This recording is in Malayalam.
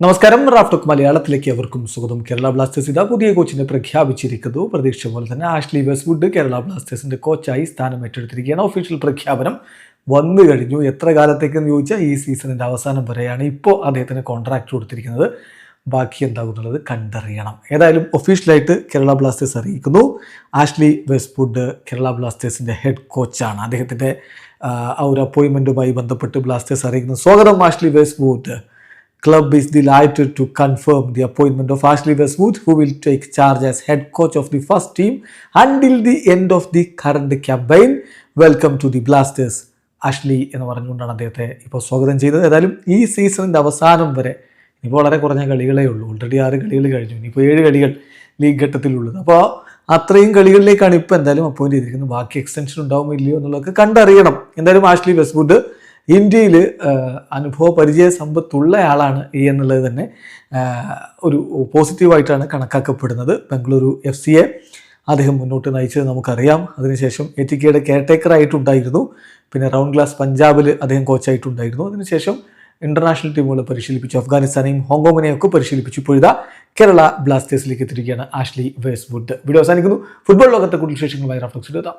നമസ്കാരം. റാഫ്റ്റോക്ക് മലയാളത്തിലേക്ക് അവർക്കും സ്വാഗതം. കേരള ബ്ലാസ്റ്റേഴ്സ് ഇതാ പുതിയ കോച്ചിനെ പ്രഖ്യാപിച്ചിരിക്കുന്നു. പ്രതീക്ഷിച്ച പോലെ തന്നെ ആഷ്ലി വെസ്റ്റ്വുഡ് കേരള ബ്ലാസ്റ്റേഴ്സിന്റെ കോച്ചായി സ്ഥാനം ഏറ്റെടുത്തിരിക്കുകയാണ്. ഒഫീഷ്യൽ പ്രഖ്യാപനം വന്നു കഴിഞ്ഞു. എത്ര കാലത്തേക്കെന്ന് ചോദിച്ചാൽ ഈ സീസണിന്റെ അവസാനം വരെയാണ് ഇപ്പോൾ അദ്ദേഹത്തിന് കോൺട്രാക്ട് കൊടുത്തിരിക്കുന്നത്. ബാക്കി എന്താകുന്നുള്ളത് കണ്ടറിയണം. ഏതായാലും ഒഫീഷ്യലായിട്ട് കേരള ബ്ലാസ്റ്റേഴ്സ് അറിയിക്കുന്നു, ആഷ്ലി വെസ്റ്റ്വുഡ് കേരള ബ്ലാസ്റ്റേഴ്സിന്റെ ഹെഡ് കോച്ചാണ്. അദ്ദേഹത്തിന്റെ ആ ഒരു അപ്പോയിൻമെന്റുമായി ബന്ധപ്പെട്ട് ബ്ലാസ്റ്റേഴ്സ് അറിയിക്കുന്നു. സ്വാഗതം Ashley Westwood. Club is delighted to confirm the appointment of Ashley Westwood, who will take charge as head coach of the first team until the end of the current campaign. Welcome to the Blasters. Ashley എന്ന് പറഞ്ഞുകൊണ്ടാണ് അദ്ദേഹത്തെ ഇപ്പോൾ സ്വാഗതം ചെയ്തത്. ഏതായാലും ഈ സീസണിൻ്റെ അവസാനം വരെ ഇപ്പോൾ വളരെ കുറഞ്ഞ കളികളേ ഉള്ളൂ. ഓൾറെഡി 6 കളികൾ കഴിഞ്ഞു. ഇനിയിപ്പോൾ 7 കളികൾ ലീഗ് ഘട്ടത്തിലുള്ളത്. അപ്പോൾ അത്രയും കളികളിലേക്കാണ് ഇപ്പോൾ എന്തായാലും അപ്പോയിന്റ് ചെയ്തിരിക്കുന്നത്. ബാക്കി എക്സ്റ്റൻഷൻ ഉണ്ടാവുമോ ഇല്ലയോ എന്നുള്ളതൊക്കെ കണ്ടറിയണം. എന്തായാലും ആഷ്ലി വെസ്റ്റ്വുഡ് ഇന്ത്യയിൽ അനുഭവ പരിചയ സമ്പത്തുള്ള ആളാണ് എന്നുള്ളത് തന്നെ ഒരു പോസിറ്റീവായിട്ടാണ് കണക്കാക്കപ്പെടുന്നത്. ബംഗളൂരു FC അദ്ദേഹം മുന്നോട്ട് നയിച്ചത് നമുക്കറിയാം. അതിനുശേഷം ATKയുടെ കെയർടേക്കറായിട്ടുണ്ടായിരുന്നു. പിന്നെ റൗണ്ട് ഗ്ലാസ് പഞ്ചാബിൽ അദ്ദേഹം കോച്ചായിട്ടുണ്ടായിരുന്നു. അതിനുശേഷം ഇന്റർനാഷണൽ ടീമുകളെ പരിശീലിപ്പിച്ചു. അഫ്ഗാനിസ്ഥാനെയും ഹോങ്കോങ്ങിനെയും ഒക്കെ പരിശീലിപ്പിച്ചു. ഇപ്പോഴിതാ കേരള ബ്ലാസ്റ്റേഴ്സിലേക്ക് എത്തിയിരിക്കുകയാണ് ആഷ്ലി വെസ്റ്റ്വുഡ്. വീഡിയോ അവസാനിക്കുന്നു. ഫുട്ബോൾ ലോകത്തെ കൂടുതൽ വിശേഷങ്ങളുമായി റാഫ്റ്റോക്സിൽ എത്താം.